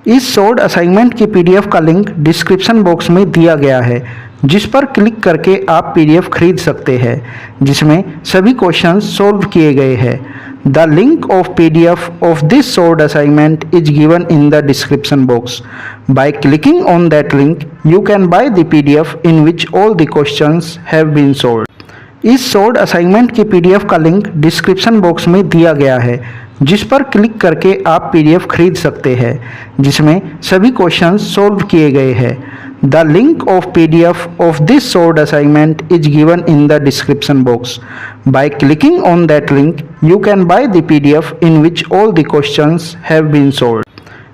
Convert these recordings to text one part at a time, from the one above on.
इस short assignment की PDF का लिंक डिस्क्रिप्शन बॉक्स में दिया गया है, जिस पर क्लिक करके आप पीडीएफ खरीद सकते हैं, जिसमें सभी क्वेश्चंस सॉल्व किए गए हैं। The link of PDF of this short assignment is given in the description box. By clicking on that link you can buy the PDF in which all the questions have been solved. इस short assignment की PDF का link description box में दिया गया है, जिस पर click करके आप पीडीएफ खरीद सकते हैं, जिसमें सभी क्वेश्चंस सॉल्व किए गए हैं। The link of PDF of this short assignment is given in the description box. By clicking on that link you can buy the PDF in which all the questions have been solved.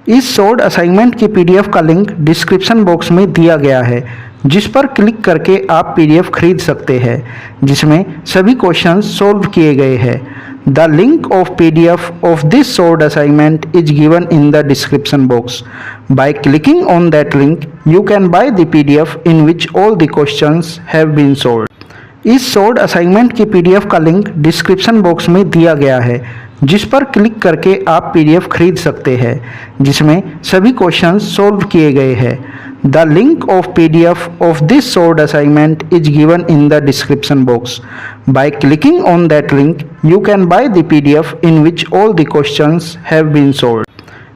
इस short assignment की PDF का link description box में दिया गया है, जिस पर click करके आप पीडीएफ खरीद सकते हैं, जिसमें सभी क्वेश्चंस सॉल्व किए गए हैं। The link of PDF of this short assignment is given in the description box. By clicking on that link you can buy the PDF in which all the questions have been solved. इस short assignment की PDF का link description box में दिया गया है, जिस पर click करके आप पीडीएफ खरीद सकते हैं, जिसमें सभी क्वेश्चंस सॉल्व किए गए हैं। The link of PDF of this short assignment is given in the description box. By clicking on that link you can buy the PDF in which all the questions have been solved.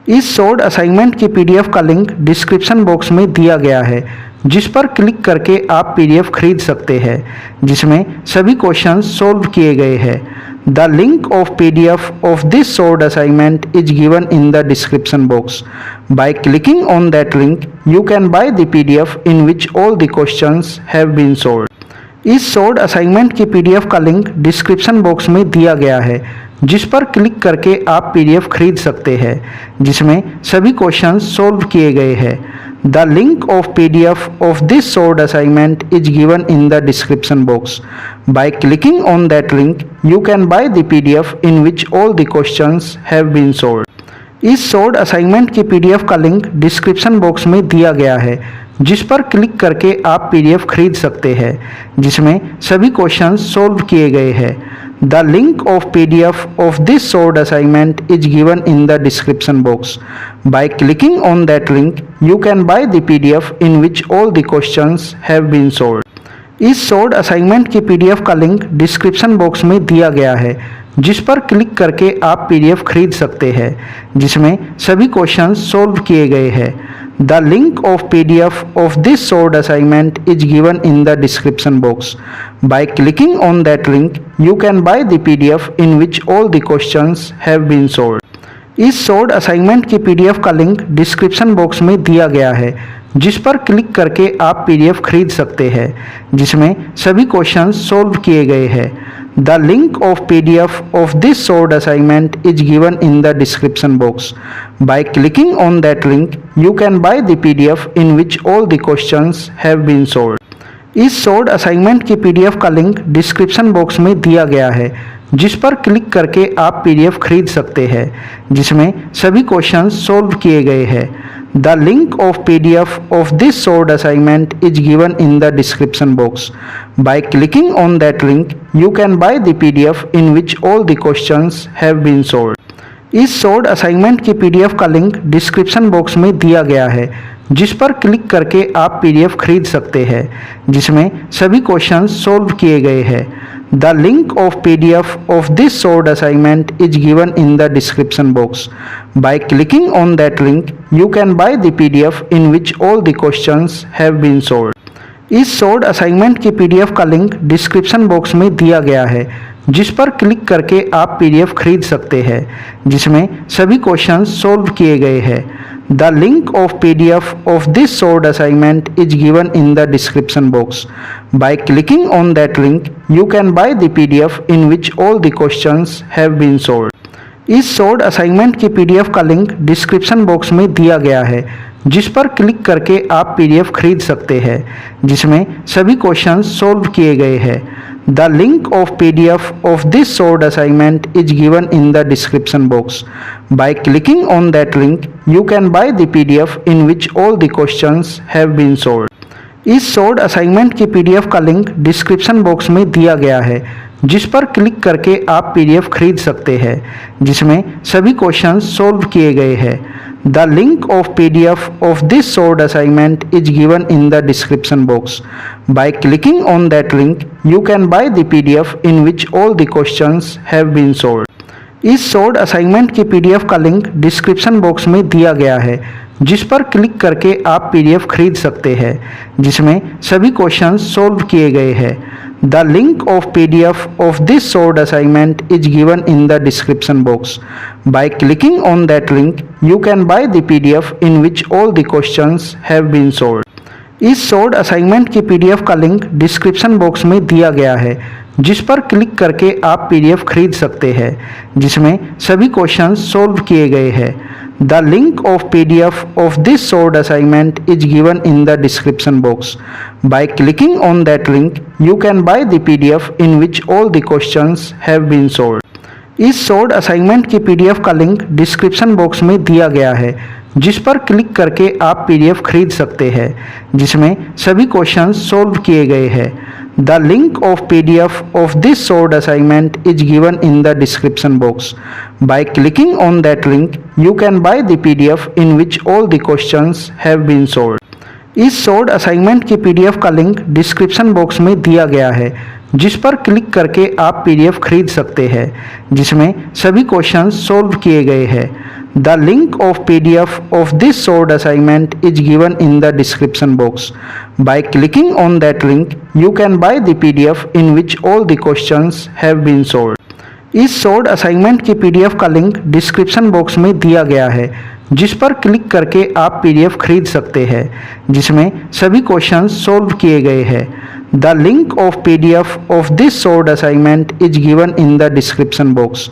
इस short assignment की PDF का link description box में दिया गया है, जिस पर click करके आप पीडीएफ खरीद सकते हैं, जिसमें सभी क्वेश्चंस सॉल्व किए गए हैं। The link of PDF of this short assignment is given in the description box. By clicking on that link you can buy the PDF in which all the questions have been solved. इस short assignment की PDF का link description box में दिया गया है, जिस पर click करके आप पीडीएफ खरीद सकते हैं, जिसमें सभी क्वेश्चंस सॉल्व किए गए हैं। The link of PDF of this short assignment is given in the description box. By clicking on that link you can buy the PDF in which all the questions have been solved. इस short assignment की PDF का link description box में दिया गया है, जिस पर click करके आप पीडीएफ खरीद सकते हैं, जिसमें सभी क्वेश्चंस सॉल्व किए गए हैं। The link of PDF of this short assignment is given in the description box. By clicking on that link you can buy the PDF in which all the questions have been solved. इस short assignment की PDF का link description box में दिया गया है, जिस पर click करके आप पीडीएफ खरीद सकते हैं, जिसमें सभी क्वेश्चंस सॉल्व किए गए हैं। The link of PDF of this short assignment is given in the description box. By clicking on that link you can buy the PDF in which all the questions have been solved. इस short assignment की PDF का link description box में दिया गया है, जिस पर click करके आप पीडीएफ खरीद सकते हैं, जिसमें सभी क्वेश्चंस सॉल्व किए गए हैं। The link of PDF of this short assignment is given in the description box. By clicking on that link you can buy the PDF in which all the questions have been solved. इस short assignment की PDF का link description box में दिया गया है, जिस पर click करके आप पीडीएफ खरीद सकते हैं, जिसमें सभी क्वेश्चंस सॉल्व किए गए हैं। The link of PDF of this short assignment is given in the description box. By clicking on that link you can buy the PDF in which all the questions have been solved. इस short assignment की PDF का link description box में दिया गया है, जिस पर click करके आप पीडीएफ खरीद सकते हैं, जिसमें सभी क्वेश्चंस सॉल्व किए गए हैं। The link of PDF of this short assignment is given in the description box. By clicking on that link you can buy the PDF in which all the questions have been solved. इस short assignment की PDF का link description box में दिया गया है, जिस पर click करके आप पीडीएफ खरीद सकते हैं, जिसमें सभी क्वेश्चंस सॉल्व किए गए हैं। The link of PDF of this short assignment is given in the description box. By clicking on that link you can buy the PDF in which all the questions have been solved. इस short assignment की PDF का link description box में दिया गया है, जिस पर click करके आप पीडीएफ खरीद सकते हैं, जिसमें सभी क्वेश्चंस सॉल्व किए गए हैं। The link of PDF of this short assignment is given in the description box. By clicking on that link you can buy the PDF in which all the questions have been solved. इस short assignment की PDF का link description box में दिया गया है, जिस पर click करके आप पीडीएफ खरीद सकते हैं, जिसमें सभी क्वेश्चंस सॉल्व किए गए हैं। The link of PDF of this solved assignment is given in the description box. By clicking on that link, you can buy the PDF in which all the questions have been solved. इस solved assignment की PDF का link description box में दिया गया है, जिस पर click करके आप पीडीएफ खरीद सकते हैं, जिसमें सभी क्वेश्चंस सॉल्व किए गए हैं। The link of PDF of this solved assignment is given in the description box. By clicking on that link, you can buy the PDF in which all the questions have been solved. इस solved assignment की PDF का link description box में दिया गया है, जिस पर click करके आप पीडीएफ खरीद सकते हैं, जिसमें सभी क्वेश्चंस सॉल्व किए गए हैं। The link of PDF of this solved assignment is given in the description box. By clicking on that link, you can buy the PDF in which all the questions have been solved. इस solved assignment की PDF का link description box में दिया गया है, जिस पर click करके आप पीडीएफ खरीद सकते हैं, जिसमें सभी क्वेश्चंस सॉल्व किए गए हैं। The link of PDF of this solved assignment is given in the description box. By clicking on that link, you can buy the PDF in which all the questions have been solved. इस solved assignment की PDF का link description box में दिया गया है, जिस पर click करके आप पीडीएफ खरीद सकते हैं, जिसमें सभी क्वेश्चंस सॉल्व किए गए हैं। The link of PDF of this solved assignment is given in the description box. By clicking on that link, you can buy the PDF in which all the questions have been solved. इस solved assignment की PDF का link description box में दिया गया है, जिस पर click करके आप PDF खरीद सकते हैं, जिसमें सभी क्वेश्चंस सॉल्व किए गए हैं। The link of PDF of this solved assignment is given in the description box.